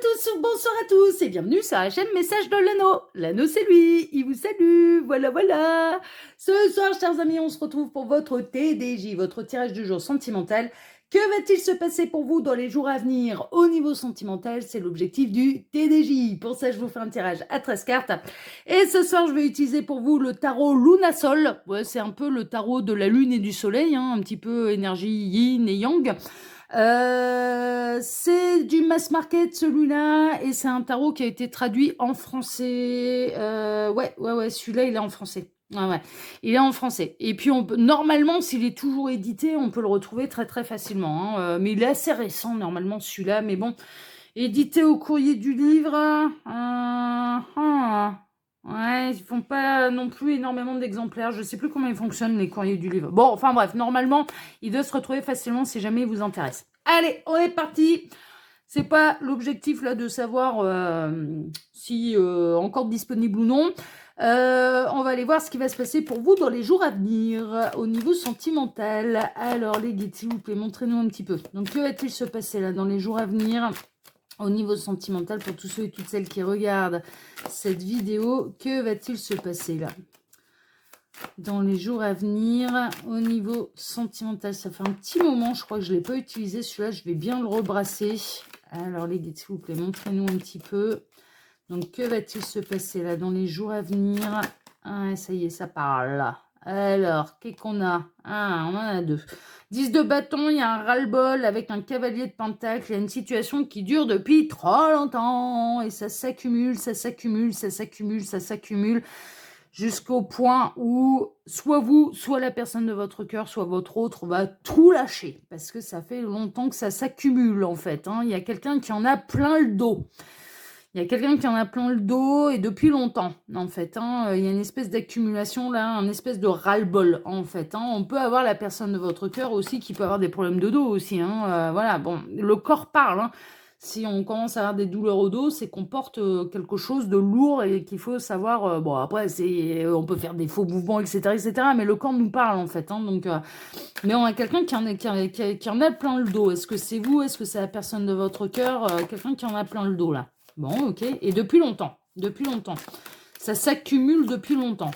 tous, bonsoir à tous et bienvenue sur la chaîne Message de l'Anneau. L'Anneau c'est lui, il vous salue, voilà. Ce soir, chers amis, on se retrouve pour votre TDJ, votre tirage du jour sentimental. Que va-t-il se passer pour vous dans les jours à venir au niveau sentimental? C'est l'objectif du TDJ. Pour ça, je vous fais un tirage à 13 cartes. Et ce soir, je vais utiliser pour vous le tarot Lunasol. Ouais, c'est un peu le tarot de la lune et du soleil, hein, un petit peu énergie yin et yang. C'est du mass market celui-là et c'est un tarot qui a été traduit en français. Ouais, celui-là il est en français. Ouais, il est en français. Et puis normalement, s'il est toujours édité, on peut le retrouver très très facilement. Hein. Mais il est assez récent normalement celui-là. Mais bon, édité au courrier du livre. Ouais, ils font pas non plus énormément d'exemplaires. Je sais plus comment ils fonctionnent les courriers du livre. Bon, enfin bref, normalement, il doit se retrouver facilement si jamais il vous intéresse. Allez, on est parti. C'est pas l'objectif là de savoir si encore disponible ou non. On va aller voir ce qui va se passer pour vous dans les jours à venir au niveau sentimental. Alors les guides, s'il vous plaît, montrez-nous un petit peu. Donc que va-t-il se passer là dans les jours à venir au niveau sentimental pour tous ceux et toutes celles qui regardent cette vidéo? Que va-t-il se passer là dans les jours à venir au niveau sentimental? Ça fait un petit moment, je crois que je ne l'ai pas utilisé celui-là, je vais bien le rebrasser. Alors les guides, s'il vous plaît, montrez-nous un petit peu. Donc que va-t-il se passer là dans les jours à venir? Ah, ça y est, ça parle. Alors, qu'est-ce qu'on a? Ah, on en a deux. 10 de bâton, il y a un ras-le-bol avec un cavalier de pentacle. Il y a une situation qui dure depuis trop longtemps. Et ça s'accumule, ça s'accumule, ça s'accumule, ça s'accumule. Jusqu'au point où soit vous, soit la personne de votre cœur, soit votre autre va tout lâcher. Parce que ça fait longtemps que ça s'accumule en fait. Hein. Il y a quelqu'un qui en a plein le dos. Il y a quelqu'un qui en a plein le dos et depuis longtemps, en fait. Hein, il y a une espèce d'accumulation, là, une espèce de ras-le-bol, en fait. Hein. On peut avoir la personne de votre cœur aussi qui peut avoir des problèmes de dos aussi. Hein, voilà, bon, le corps parle. Hein. Si on commence à avoir des douleurs au dos, c'est qu'on porte quelque chose de lourd et qu'il faut savoir... bon, après, on peut faire des faux mouvements, etc., mais le corps nous parle, en fait. Hein, donc, mais on a quelqu'un qui en a plein le dos. Est-ce que c'est vous? Est-ce que c'est la personne de votre cœur? Quelqu'un qui en a plein le dos, là. Bon, ok. Et depuis longtemps. Depuis longtemps. Ça s'accumule depuis longtemps.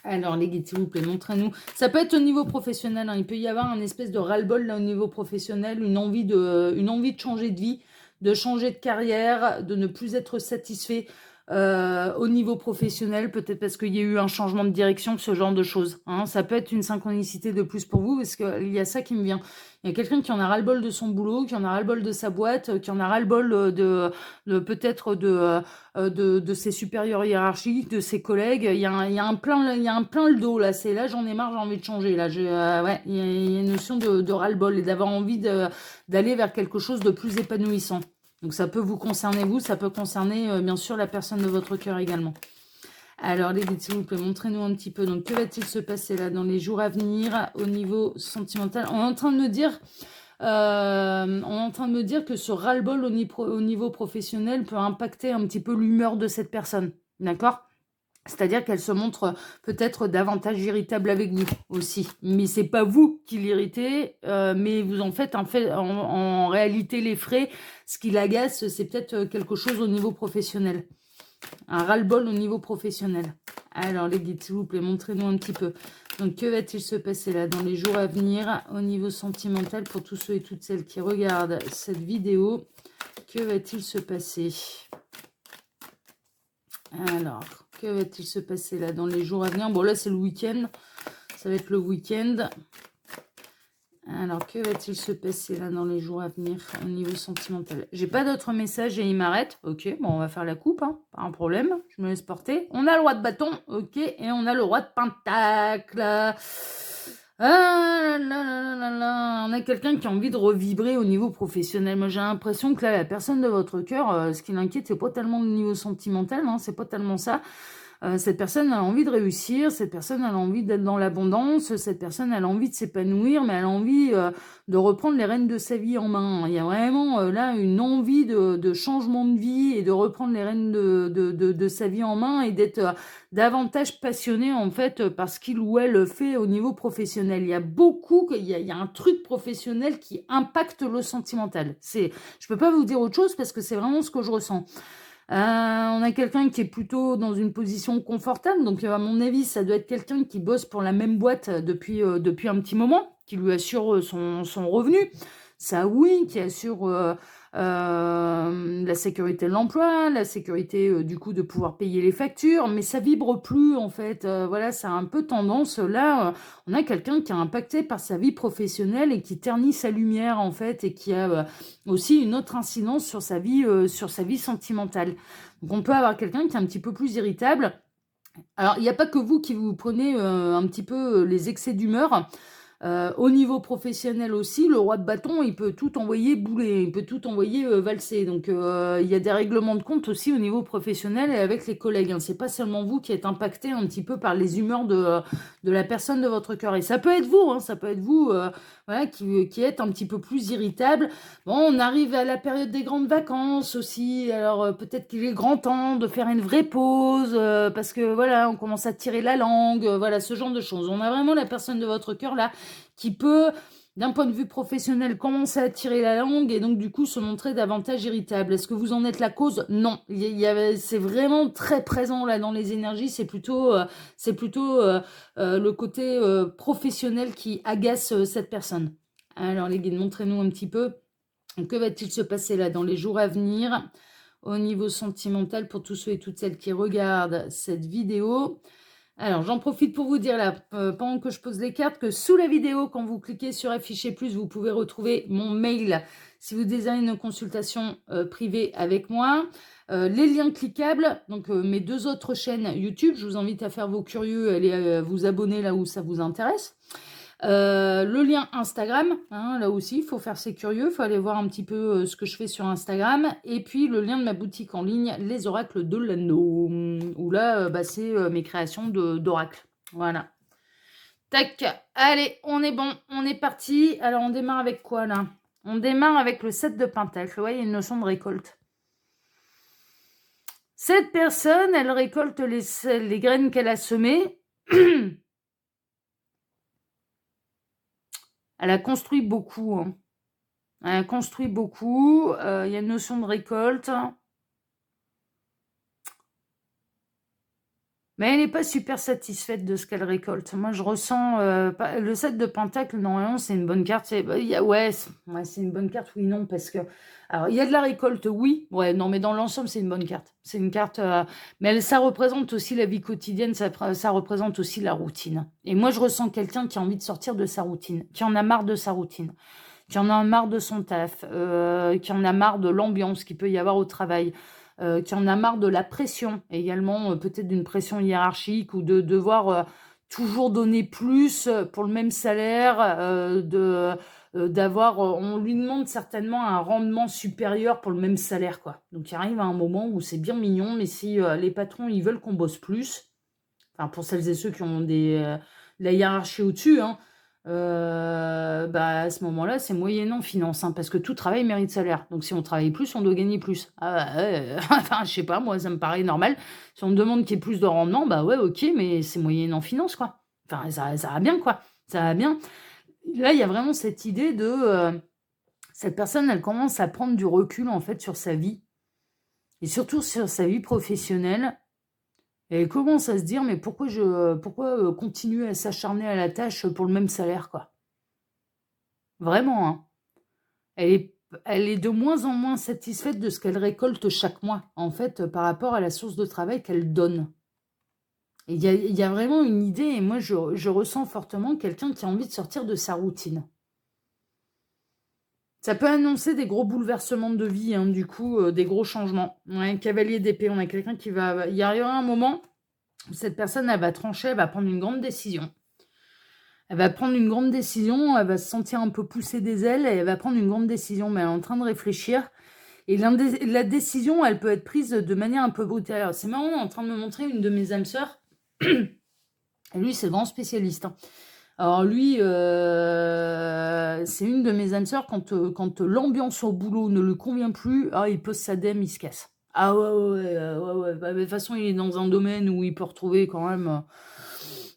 Alors, les guides, s'il vous plaît, montrez-nous. Ça peut être au niveau professionnel. Hein. Il peut y avoir un espèce de ras-le-bol là au niveau professionnel, une envie de changer de vie, de changer de carrière, de ne plus être satisfait au niveau professionnel, peut-être parce qu'il y a eu un changement de direction, ce genre de choses. Hein. Ça peut être une synchronicité de plus pour vous, parce qu'il y a ça qui me vient. Il y a quelqu'un qui en a ras-le-bol de son boulot, qui en a ras-le-bol de sa boîte, qui en a ras-le-bol peut-être de ses supérieurs hiérarchiques, de ses collègues. Il y a un plein le dos là. C'est là, j'en ai marre, j'ai envie de changer. Là, ouais, il y a une notion de ras-le-bol et d'avoir envie d'aller vers quelque chose de plus épanouissant. Donc ça peut vous concerner vous, ça peut concerner bien sûr la personne de votre cœur également. Alors les guides, s'il vous plaît, montrez-nous un petit peu. Donc que va-t-il se passer là dans les jours à venir au niveau sentimental? On est en train de me dire, que ce ras-le-bol au niveau professionnel peut impacter un petit peu l'humeur de cette personne. D'accord? C'est-à-dire qu'elle se montre peut-être davantage irritable avec vous aussi. Mais c'est pas vous qui l'irritez, mais vous en faites en réalité les frais. Ce qui l'agace, c'est peut-être quelque chose au niveau professionnel. Un ras-le-bol au niveau professionnel. Alors les guides, s'il vous plaît, montrez-nous un petit peu. Donc que va-t-il se passer là dans les jours à venir au niveau sentimental pour tous ceux et toutes celles qui regardent cette vidéo? Que va-t-il se passer? Alors, que va-t-il se passer là dans les jours à venir? Bon, là, c'est le week-end. Ça va être le week-end. Alors, que va-t-il se passer là dans les jours à venir au niveau sentimental? J'ai pas d'autres messages et il m'arrête. Ok, bon, on va faire la coupe, hein. Pas un problème. Je me laisse porter. On a le roi de bâton, ok, et on a le roi de pentacle. Ah là là là là. On a quelqu'un qui a envie de revibrer au niveau professionnel. Moi, j'ai l'impression que là, la personne de votre cœur, ce qui l'inquiète, c'est pas tellement le niveau sentimental, hein, c'est pas tellement ça. Cette personne a envie de réussir, cette personne elle a envie d'être dans l'abondance, cette personne elle a envie de s'épanouir, mais elle a envie de reprendre les rênes de sa vie en main. Il y a vraiment là une envie de changement de vie et de reprendre les rênes de sa vie en main et d'être davantage passionné en fait par ce qu'il ou elle fait au niveau professionnel. Il y a il y a un truc professionnel qui impacte le sentimental. Je peux pas vous dire autre chose parce que c'est vraiment ce que je ressens. On a quelqu'un qui est plutôt dans une position confortable, donc à mon avis, ça doit être quelqu'un qui bosse pour la même boîte depuis un petit moment, qui lui assure son revenu. Ça, oui, qui assure la sécurité de l'emploi, la sécurité du coup de pouvoir payer les factures, mais ça vibre plus en fait. Voilà, ça a un peu tendance. Là, on a quelqu'un qui est impacté par sa vie professionnelle et qui ternit sa lumière en fait et qui a aussi une autre incidence sur sa vie sentimentale. Donc on peut avoir quelqu'un qui est un petit peu plus irritable. Alors, il n'y a pas que vous qui vous prenez un petit peu les excès d'humeur. Au niveau professionnel aussi, le roi de bâton, il peut tout envoyer bouler, il peut tout envoyer valser. Donc, il y a des règlements de compte aussi au niveau professionnel et avec les collègues. Hein. C'est pas seulement vous qui êtes impacté un petit peu par les humeurs de la personne de votre cœur. Et ça peut être vous, hein, ça peut être vous voilà, qui êtes un petit peu plus irritable. Bon, on arrive à la période des grandes vacances aussi. Alors, peut-être qu'il est grand temps de faire une vraie pause parce que voilà, on commence à tirer la langue, voilà, ce genre de choses. On a vraiment la personne de votre cœur là qui peut, d'un point de vue professionnel, commencer à tirer la langue et donc du coup se montrer davantage irritable. Est-ce que vous en êtes la cause? Non. C'est vraiment très présent là dans les énergies. C'est plutôt le côté professionnel qui agace cette personne. Alors les guides, montrez-nous un petit peu. Que va-t-il se passer là dans les jours à venir au niveau sentimental pour tous ceux et toutes celles qui regardent cette vidéo? Alors, j'en profite pour vous dire là, pendant que je pose les cartes, que sous la vidéo, quand vous cliquez sur afficher plus, vous pouvez retrouver mon mail si vous désirez une consultation privée avec moi. Les liens cliquables, donc mes 2 autres chaînes YouTube, je vous invite à faire vos curieux, allez vous abonner là où ça vous intéresse. Le lien Instagram, hein, là aussi, il faut faire ses curieux, il faut aller voir un petit peu ce que je fais sur Instagram. Et puis, le lien de ma boutique en ligne, Les Oracles de l'Anneau, où là, c'est mes créations d'oracles. Voilà. Tac, allez, on est bon, on est parti. Alors, on démarre avec quoi, là? On démarre avec le 7 de Pentacle. Ouais, il y a une notion de récolte. Cette personne, elle récolte les graines qu'elle a semées. Elle a construit beaucoup. Hein. Elle a construit beaucoup. Il y a une notion de récolte. Mais elle n'est pas super satisfaite de ce qu'elle récolte. Moi, je ressens... le 7 de Pentacle, normalement, c'est une bonne carte. Ouais, c'est une bonne carte, oui, non, parce que... Alors, il y a de la récolte, oui. Ouais, non, mais dans l'ensemble, c'est une bonne carte. C'est une carte... mais ça représente aussi la vie quotidienne, ça représente aussi la routine. Et moi, je ressens quelqu'un qui a envie de sortir de sa routine, qui en a marre de sa routine, qui en a marre de son taf, qui en a marre de l'ambiance qu'il peut y avoir au travail, qui en a marre de la pression également, peut-être d'une pression hiérarchique ou de devoir toujours donner plus pour le même salaire, d'avoir, on lui demande certainement un rendement supérieur pour le même salaire, quoi. Donc il arrive à un moment où c'est bien mignon, mais si les patrons ils veulent qu'on bosse plus, enfin pour celles et ceux qui ont la hiérarchie au-dessus, hein, à ce moment-là, c'est moyennant finance, hein, parce que tout travail mérite salaire. Donc si on travaille plus, on doit gagner plus. Enfin, je sais pas, moi, ça me paraît normal. Si on me demande qu'il y ait plus de rendement, bah ouais, ok, mais c'est moyennant finance, quoi. Enfin, ça va bien, quoi. Ça va bien. Là, il y a vraiment cette idée de... cette personne, elle commence à prendre du recul, en fait, sur sa vie. Et surtout sur sa vie professionnelle. Et elle commence à se dire, mais pourquoi continuer à s'acharner à la tâche pour le même salaire, quoi. Vraiment, hein. Elle est de moins en moins satisfaite de ce qu'elle récolte chaque mois, en fait, par rapport à la source de travail qu'elle donne. Il y a vraiment une idée, et moi, je ressens fortement quelqu'un qui a envie de sortir de sa routine. Ça peut annoncer des gros bouleversements de vie, hein, du coup, des gros changements. Ouais, cavalier d'épée, on a quelqu'un qui va... Il y aura un moment où cette personne, elle va trancher, elle va prendre une grande décision. Elle va prendre une grande décision, elle va se sentir un peu pousser des ailes, et elle va prendre une grande décision, mais elle est en train de réfléchir. Et la décision, elle peut être prise de manière un peu brutale. C'est marrant, on est en train de me montrer une de mes âmes sœurs. Et lui, c'est le grand spécialiste. Hein. Alors lui, c'est une de mes âmes sœurs, quand l'ambiance au boulot ne lui convient plus, il pose sa dème, il se casse. Ah ouais, ouais. Bah, de toute façon, il est dans un domaine où il peut retrouver quand même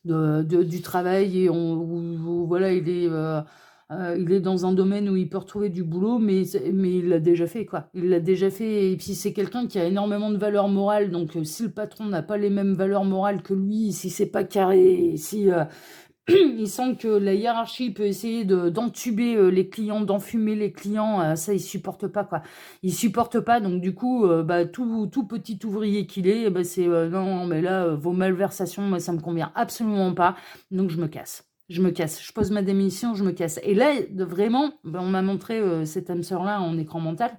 du travail et voilà, il est dans un domaine où il peut retrouver du boulot, mais il l'a déjà fait, quoi. Il l'a déjà fait, et puis c'est quelqu'un qui a énormément de valeurs morales, donc si le patron n'a pas les mêmes valeurs morales que lui, si c'est pas carré, si il sent que la hiérarchie peut essayer d'entuber les clients, d'enfumer les clients, ça il supporte pas, quoi. Il supporte pas, donc du coup, tout petit ouvrier qu'il est, c'est non, mais là, vos malversations, moi ça me convient absolument pas, donc je me casse. Je pose ma démission, je me casse. Et là, vraiment, on m'a montré cette âme sœur-là en écran mental.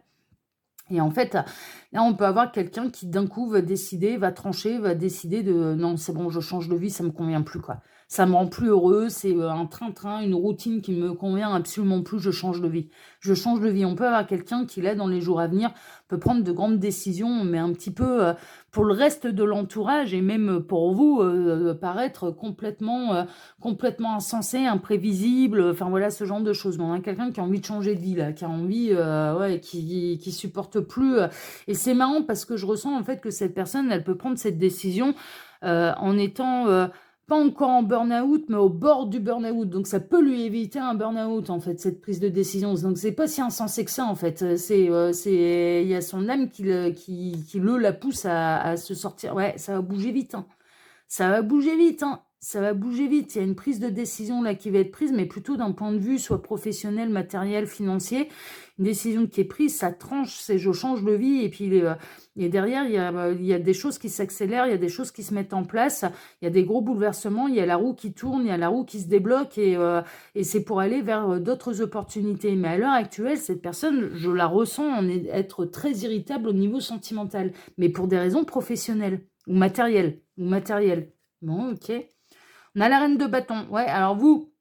Et en fait, là, on peut avoir quelqu'un qui, d'un coup, va décider, va trancher, va décider de non, c'est bon, je change de vie, ça me convient plus, quoi. Ça me rend plus heureux, c'est un train-train, une routine qui me convient absolument plus, je change de vie. Je change de vie. On peut avoir quelqu'un qui, là, dans les jours à venir, peut prendre de grandes décisions, mais un petit peu pour le reste de l'entourage et même pour vous, paraître complètement insensé, imprévisible, enfin voilà, ce genre de choses. Mais on a quelqu'un qui a envie de changer de vie, là, qui a envie, qui supporte plus. Et c'est marrant parce que je ressens en fait que cette personne, elle peut prendre cette décision en étant pas encore en burn-out, mais au bord du burn-out. Donc ça peut lui éviter un burn-out, en fait, cette prise de décision. Donc c'est pas si insensé que ça, en fait. Il y a son âme qui la pousse à se sortir. Ouais, ça va bouger vite, hein. Ça va bouger vite, hein. Ça va bouger vite. Il y a une prise de décision là qui va être prise, mais plutôt d'un point de vue soit professionnel, matériel, financier. Une décision qui est prise, ça tranche, c'est je change de vie. Et puis et derrière, il y a des choses qui s'accélèrent, il y a des choses qui se mettent en place, il y a des gros bouleversements, il y a la roue qui tourne, il y a la roue qui se débloque et c'est pour aller vers d'autres opportunités. Mais à l'heure actuelle, cette personne, je la ressens être très irritable au niveau sentimental, mais pour des raisons professionnelles ou matérielles. Bon, ok. On a la reine de bâton. Ouais, alors vous,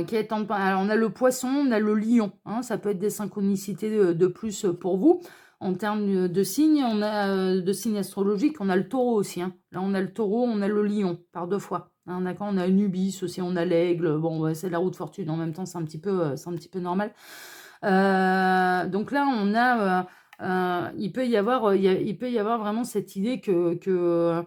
qui êtes alors on a le poisson, on a le lion. Hein, ça peut être des synchronicités de plus pour vous. En termes de signes, on a de signes astrologiques, on a le taureau aussi. Hein. Là, on a le taureau, on a le lion, par deux fois. Hein, d'accord, on a Nubis aussi, on a l'aigle. Bon, ouais, c'est la roue de fortune. En même temps, c'est un petit peu normal. Donc là, on a... il peut y avoir vraiment cette idée que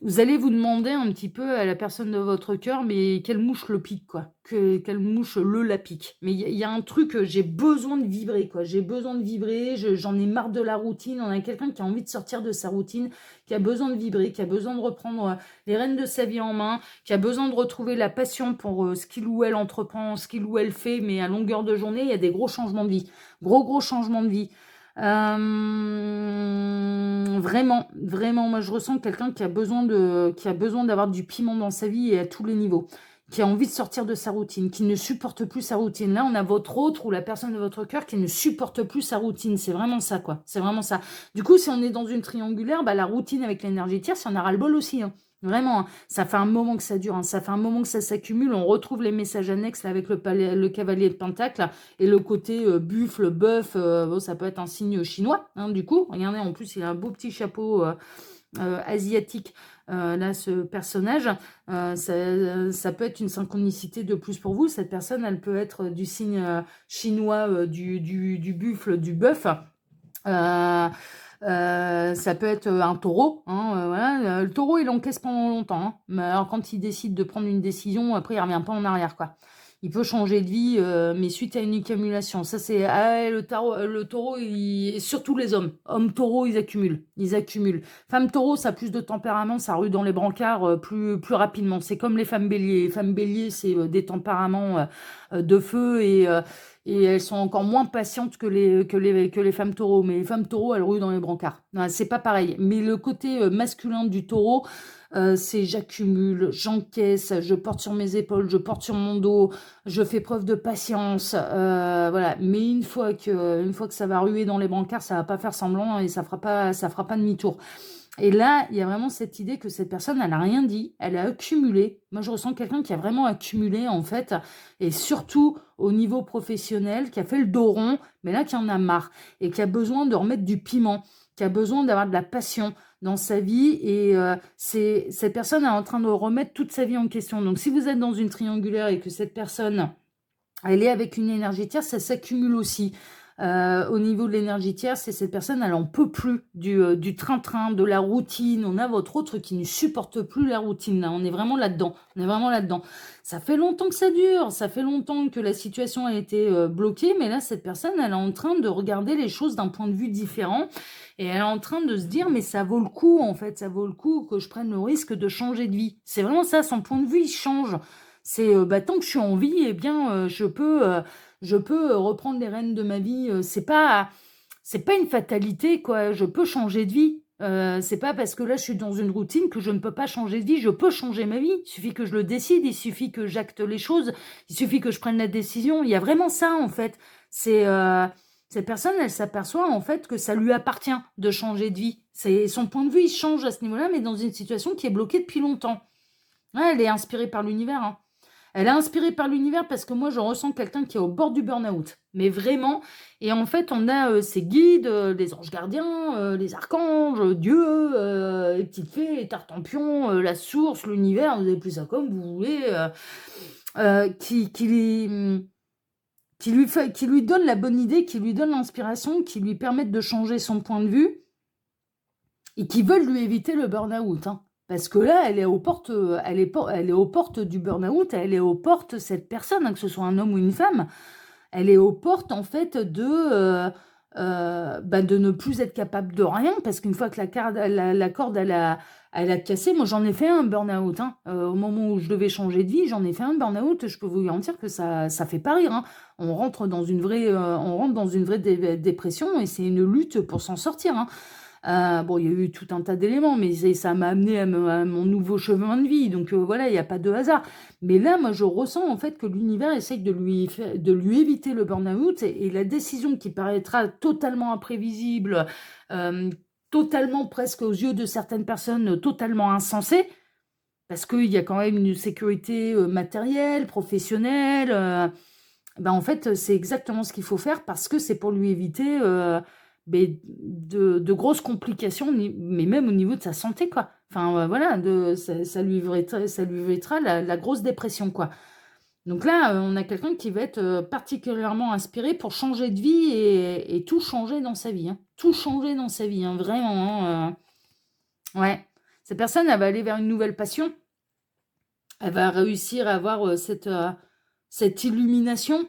vous allez vous demander un petit peu à la personne de votre cœur, mais quelle mouche le pique, quoi. Quelle mouche la pique. Mais il y a un truc, j'ai besoin de vibrer, quoi. J'ai besoin de vibrer, j'en ai marre de la routine. On a quelqu'un qui a envie de sortir de sa routine, qui a besoin de vibrer, qui a besoin de reprendre les rênes de sa vie en main, qui a besoin de retrouver la passion pour ce qu'il ou elle entreprend, ce qu'il ou elle fait, mais à longueur de journée, il y a des gros changements de vie. Gros changements de vie. Vraiment, moi je ressens quelqu'un qui a besoin d'avoir du piment dans sa vie et à tous les niveaux, qui a envie de sortir de sa routine, qui ne supporte plus sa routine. Là, on a votre autre ou la personne de votre cœur qui ne supporte plus sa routine. C'est vraiment ça, quoi. C'est vraiment ça. Du coup, si on est dans une triangulaire, la routine avec l'énergie tierce, on a ras-le-bol aussi, hein. Vraiment, hein. Ça fait un moment que ça dure, hein. Ça fait un moment que ça s'accumule. On retrouve les messages annexes là, avec le cavalier de Pentacle et le côté buffle, bœuf. Bon, ça peut être un signe chinois, hein, du coup. Regardez, en plus, il a un beau petit chapeau asiatique. Là, ce personnage, ça peut être une synchronicité de plus pour vous. Cette personne, elle peut être du signe chinois, du buffle, du bœuf. Ça peut être un taureau, hein, voilà. Le taureau, il encaisse pendant longtemps, hein. Mais alors, quand il décide de prendre une décision, après, il revient pas en arrière, quoi. Il peut changer de vie, mais suite à une accumulation. Ça, c'est le taureau, et surtout les hommes. Hommes taureaux, ils accumulent. Femmes taureaux, ça a plus de tempérament, ça rue dans les brancards plus rapidement. C'est comme les femmes béliers. Les femmes béliers, c'est des tempéraments de feu et elles sont encore moins patientes que les femmes taureaux. Mais les femmes taureaux, elles ruent dans les brancards. Non, c'est pas pareil. Mais le côté masculin du taureau, c'est j'accumule, j'encaisse, je porte sur mes épaules, je porte sur mon dos, je fais preuve de patience, voilà. Mais une fois que ça va ruer dans les brancards, ça va pas faire semblant et ça fera pas demi-tour. Et là, il y a vraiment cette idée que cette personne, elle n'a rien dit, elle a accumulé. Moi, je ressens quelqu'un qui a vraiment accumulé, en fait, et surtout au niveau professionnel, qui a fait le dos rond, mais là, qui en a marre, et qui a besoin de remettre du piment, qui a besoin d'avoir de la passion dans sa vie, et cette personne est en train de remettre toute sa vie en question. Donc, si vous êtes dans une triangulaire et que cette personne, elle est avec une énergie tierce, ça s'accumule aussi. Au niveau de l'énergie tierce, c'est cette personne, elle en peut plus du train-train, de la routine. On a votre autre qui ne supporte plus la routine. Là. On est vraiment là-dedans. On est vraiment là-dedans. Ça fait longtemps que ça dure. Ça fait longtemps que la situation a été bloquée. Mais là, cette personne, elle est en train de regarder les choses d'un point de vue différent. Et elle est en train de se dire, mais ça vaut le coup, en fait. Ça vaut le coup que je prenne le risque de changer de vie. C'est vraiment ça. Son point de vue, il change. C'est, tant que je suis en vie, eh bien, je peux reprendre les rênes de ma vie. C'est pas une fatalité, quoi. Je peux changer de vie. C'est pas parce que là, je suis dans une routine que je ne peux pas changer de vie. Je peux changer ma vie. Il suffit que je le décide. Il suffit que j'acte les choses. Il suffit que je prenne la décision. Il y a vraiment ça, en fait. Cette personne, elle s'aperçoit, en fait, que ça lui appartient de changer de vie. Son point de vue, il change à ce niveau-là, mais dans une situation qui est bloquée depuis longtemps. Ouais, elle est inspirée par l'univers, hein. Elle est inspirée par l'univers parce que moi, je ressens quelqu'un qui est au bord du burn-out. Mais vraiment. Et en fait, on a ses guides, les anges gardiens, les archanges, Dieu, les petites fées, les tartampions, la source, l'univers, vous avez plus ça comme vous voulez, qui lui donne la bonne idée, qui lui donne l'inspiration, qui lui permettent de changer son point de vue et qui veulent lui éviter le burn-out, hein. Parce que là, elle est aux portes du burn-out, elle est aux portes, cette personne, hein, que ce soit un homme ou une femme, elle est aux portes, en fait, de ne plus être capable de rien, parce qu'une fois que la corde, elle a cassé, moi, j'en ai fait un burn-out, hein. Au moment où je devais changer de vie, j'en ai fait un burn-out, je peux vous garantir que ça fait pas rire, hein. On rentre dans une vraie dépression, et c'est une lutte pour s'en sortir, hein. Bon, il y a eu tout un tas d'éléments, mais ça m'a amené à mon nouveau chemin de vie. Donc voilà, il n'y a pas de hasard. Mais là, moi, je ressens en fait que l'univers essaye de lui éviter le burn-out et la décision qui paraîtra totalement imprévisible, totalement presque aux yeux de certaines personnes, totalement insensée, parce qu'il y a quand même une sécurité matérielle, professionnelle. En fait, c'est exactement ce qu'il faut faire parce que c'est pour lui éviter mais de grosses complications, mais même au niveau de sa santé, quoi. Enfin, voilà, ça lui évitera la grosse dépression, quoi. Donc là, on a quelqu'un qui va être particulièrement inspiré pour changer de vie et tout changer dans sa vie, hein. Tout changer dans sa vie, hein, vraiment, hein, ouais. Cette personne, elle va aller vers une nouvelle passion. Elle va réussir à avoir cette illumination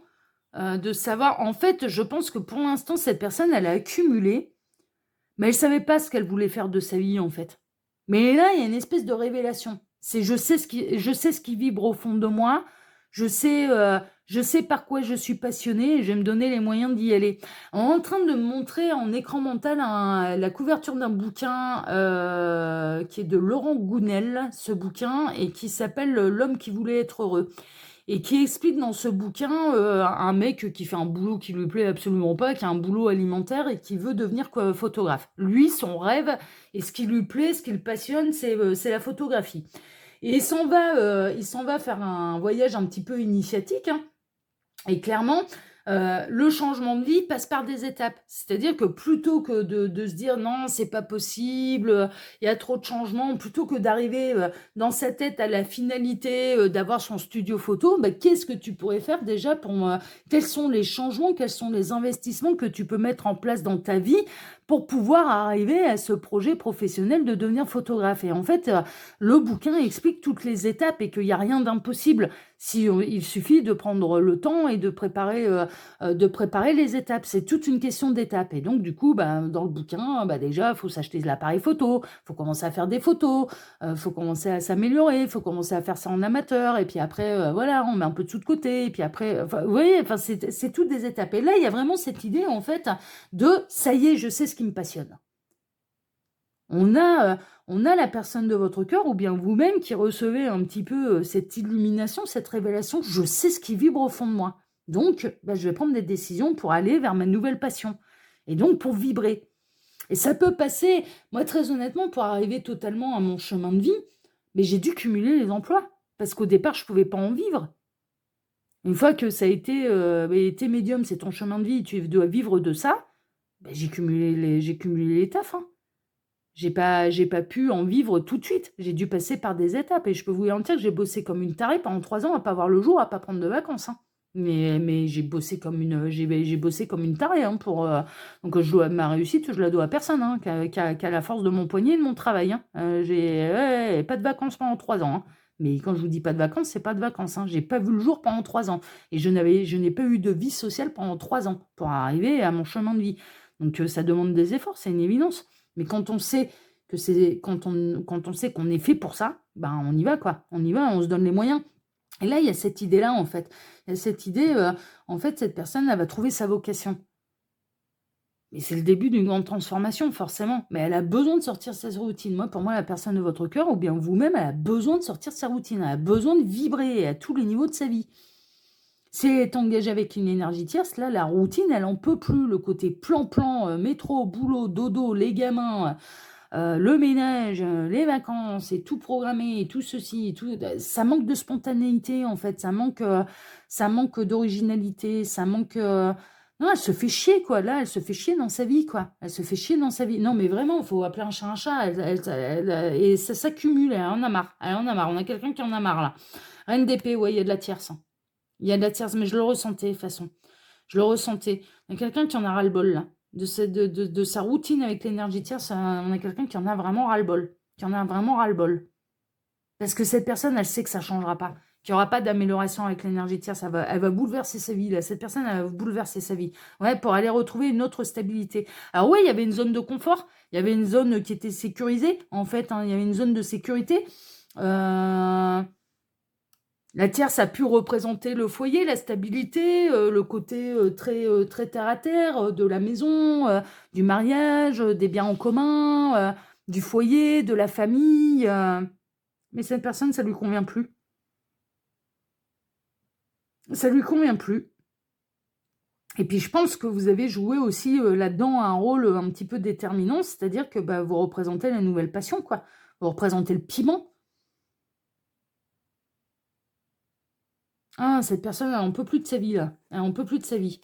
de savoir. En fait, je pense que pour l'instant, cette personne, elle a accumulé, mais elle ne savait pas ce qu'elle voulait faire de sa vie, en fait. Mais là, il y a une espèce de révélation. C'est je sais ce qui vibre au fond de moi. Je sais par quoi je suis passionnée et je vais me donner les moyens d'y aller. On est en train de me montrer en écran mental la couverture d'un bouquin qui est de Laurent Gounel, ce bouquin, et qui s'appelle L'homme qui voulait être heureux. Et qui explique dans ce bouquin un mec qui fait un boulot qui lui plaît absolument pas, qui a un boulot alimentaire et qui veut devenir photographe. Lui, son rêve, et ce qui lui plaît, ce qui le passionne, c'est la photographie. Et il s'en va faire un voyage un petit peu initiatique, hein. Et clairement, le changement de vie passe par des étapes. C'est-à-dire que plutôt que de se dire non, c'est pas possible, il y a trop de changements, plutôt que d'arriver dans sa tête à la finalité d'avoir son studio photo, qu'est-ce que tu pourrais faire déjà quels sont les changements, quels sont les investissements que tu peux mettre en place dans ta vie pour pouvoir arriver à ce projet professionnel de devenir photographe. Et en fait, le bouquin explique toutes les étapes et qu'il n'y a rien d'impossible. Il suffit de prendre le temps et de préparer les étapes. C'est toute une question d'étapes. Et donc, du coup, dans le bouquin, déjà, il faut s'acheter l'appareil photo, il faut commencer à faire des photos, il faut commencer à s'améliorer, il faut commencer à faire ça en amateur. Et puis après, voilà, on met un peu de sous de côté. Et puis après, vous voyez, c'est toutes des étapes. Et là, il y a vraiment cette idée, en fait, ça y est, je sais ce qui me passionne. On a la personne de votre cœur ou bien vous-même qui recevez un petit peu cette illumination, cette révélation. Je sais ce qui vibre au fond de moi. Donc, je vais prendre des décisions pour aller vers ma nouvelle passion. Et donc, pour vibrer. Et ça peut passer, moi très honnêtement, pour arriver totalement à mon chemin de vie, mais j'ai dû cumuler les emplois. Parce qu'au départ, je ne pouvais pas en vivre. Une fois que ça a été médium, c'est ton chemin de vie, tu dois vivre de ça, ben, j'ai cumulé les tafs. Hein. J'ai pas pu en vivre tout de suite. J'ai dû passer par des étapes. Et je peux vous garantir que j'ai bossé comme une tarée pendant 3 ans à pas voir le jour, à pas prendre de vacances. Hein. Mais j'ai bossé comme une tarée. Hein, donc ma réussite, je la dois à personne. Hein, qu'à la force de mon poignet et de mon travail. Hein. J'ai pas de vacances pendant 3 ans. Hein. Mais quand je vous dis pas de vacances, c'est pas de vacances. Hein. J'ai pas vu le jour pendant 3 ans. Et je n'ai pas eu de vie sociale pendant 3 ans pour arriver à mon chemin de vie. Donc ça demande des efforts, c'est une évidence. Mais quand on sait quand on sait qu'on est fait pour ça, ben on y va quoi. On y va, on se donne les moyens. Et là, il y a cette idée-là en fait. Il y a cette idée, en fait, cette personne, elle va trouver sa vocation. Mais c'est le début d'une grande transformation, forcément. Mais elle a besoin de sortir de sa routine. Moi, pour moi, la personne de votre cœur, ou bien vous-même, elle a besoin de sortir de sa routine. Elle a besoin de vibrer à tous les niveaux de sa vie. Si elle est engagée avec une énergie tierce, là, la routine, elle en peut plus. Le côté plan-plan, métro, boulot, dodo, les gamins, le ménage, les vacances, et tout programmé, et tout ceci, et tout, ça manque de spontanéité, en fait. Ça manque d'originalité, ça manque... Non, elle se fait chier, quoi. Là, elle se fait chier dans sa vie, quoi. Elle se fait chier dans sa vie. Non, mais vraiment, il faut appeler un chat un chat. Et ça s'accumule, elle en a marre. Elle en a marre. On a quelqu'un qui en a marre, là. Reine d'épée, ouais, il y a de la tierce. Il y a de la tierce, mais je le ressentais, de toute façon. Je le ressentais. Il y a quelqu'un qui en a ras-le-bol, là. De sa routine avec l'énergie tierce, on a quelqu'un qui en a vraiment ras-le-bol. Qui en a vraiment ras-le-bol. Parce que cette personne, elle sait que ça ne changera pas. Qu'il n'y aura pas d'amélioration avec l'énergie tierce. Elle va bouleverser sa vie, là. Cette personne, elle va bouleverser sa vie. Ouais, pour aller retrouver une autre stabilité. Alors oui, il y avait une zone de confort. Il y avait une zone qui était sécurisée, en fait. Hein, il y avait une zone de sécurité. La tierce a pu représenter le foyer, la stabilité, le côté très terre à terre de la maison, du mariage, des biens en commun, du foyer, de la famille. Mais cette personne, ça lui convient plus. Ça lui convient plus. Et puis je pense que vous avez joué aussi là-dedans un rôle un petit peu déterminant, c'est-à-dire que vous représentez la nouvelle passion, quoi. Vous représentez le piment. Ah, cette personne, elle en peut plus de sa vie, là. Elle en peut plus de sa vie.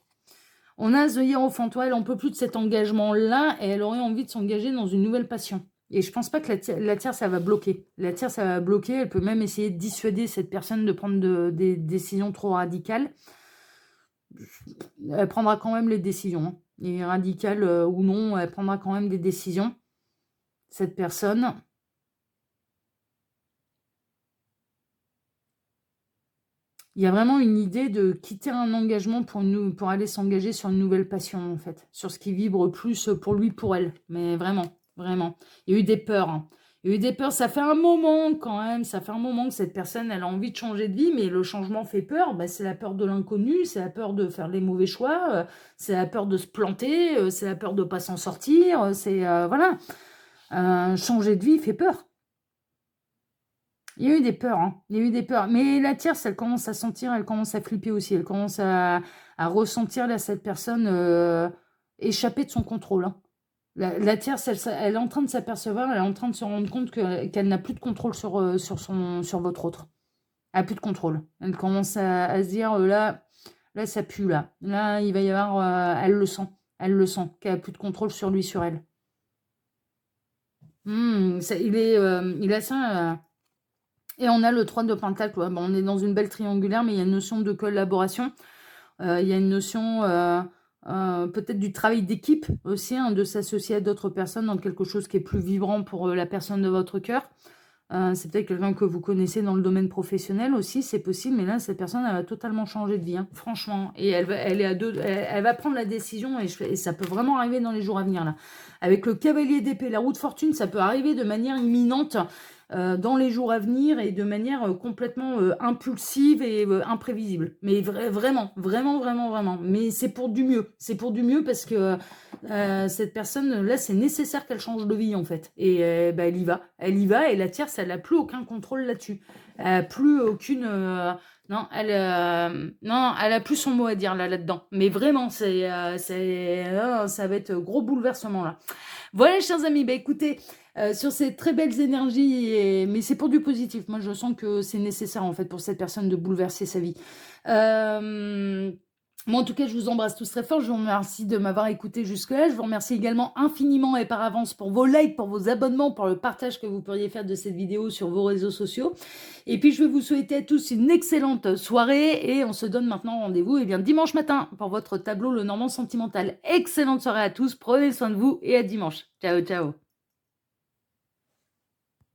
On a The Hierophant, elle en peut plus de cet engagement-là, et elle aurait envie de s'engager dans une nouvelle passion. Et je pense pas que la tierce, ça va bloquer. La tierce, ça va bloquer, elle peut même essayer de dissuader cette personne de prendre des décisions trop radicales. Elle prendra quand même les décisions. Hein. Et radicales ou non, elle prendra quand même des décisions. Cette personne... Il y a vraiment une idée de quitter un engagement pour aller s'engager sur une nouvelle passion, en fait. Sur ce qui vibre plus pour lui, pour elle. Mais vraiment, vraiment. Il y a eu des peurs. Hein. Il y a eu des peurs. Ça fait un moment, quand même. Ça fait un moment que cette personne, elle a envie de changer de vie, mais le changement fait peur. C'est la peur de l'inconnu, c'est la peur de faire les mauvais choix, c'est la peur de se planter, c'est la peur de ne pas s'en sortir. Voilà. Changer de vie fait peur. Il y a eu des peurs, hein. Il y a eu des peurs. Mais la tierce, elle commence à sentir, elle commence à flipper aussi. Elle commence à ressentir, là, cette personne échapper de son contrôle. Hein. La tierce, elle est en train de s'apercevoir, elle est en train de se rendre compte qu'elle n'a plus de contrôle sur votre autre. Elle n'a plus de contrôle. Elle commence à se dire, là, ça pue, là. Là, il va y avoir... elle le sent. Elle le sent, qu'elle n'a plus de contrôle sur lui, sur elle. Il a ça... Et on a le 3 de Pentacle. Ouais. Bon, on est dans une belle triangulaire, mais il y a une notion de collaboration. Il y a une notion peut-être du travail d'équipe aussi, hein, de s'associer à d'autres personnes dans quelque chose qui est plus vibrant pour la personne de votre cœur. C'est peut-être quelqu'un que vous connaissez dans le domaine professionnel aussi, c'est possible, mais là, cette personne, elle va totalement changer de vie, hein, franchement. Et elle va prendre la décision, et ça peut vraiment arriver dans les jours à venir, là. Avec le cavalier d'épée, la roue de fortune, ça peut arriver de manière imminente dans les jours à venir et de manière complètement impulsive et imprévisible. Mais vraiment, vraiment, vraiment, vraiment. Mais c'est pour du mieux. C'est pour du mieux parce que Cette personne, là, c'est nécessaire qu'elle change de vie, en fait. Et bah, elle y va. Elle y va, et la tierce, elle n'a plus aucun contrôle là-dessus. Elle n'a plus aucune... non, non, elle a plus son mot à dire là-dedans. Mais vraiment, ça va être gros bouleversement, là. Voilà, chers amis, bah écoutez, sur ces très belles énergies, mais c'est pour du positif. Moi, je sens que c'est nécessaire, en fait, pour cette personne de bouleverser sa vie. Moi, en tout cas, je vous embrasse tous très fort. Je vous remercie de m'avoir écouté jusque-là. Je vous remercie également infiniment et par avance pour vos likes, pour vos abonnements, pour le partage que vous pourriez faire de cette vidéo sur vos réseaux sociaux. Et puis, je vais vous souhaiter à tous une excellente soirée. Et on se donne maintenant rendez-vous dimanche matin pour votre tableau Le Normand Sentimental. Excellente soirée à tous. Prenez soin de vous et à dimanche. Ciao, ciao.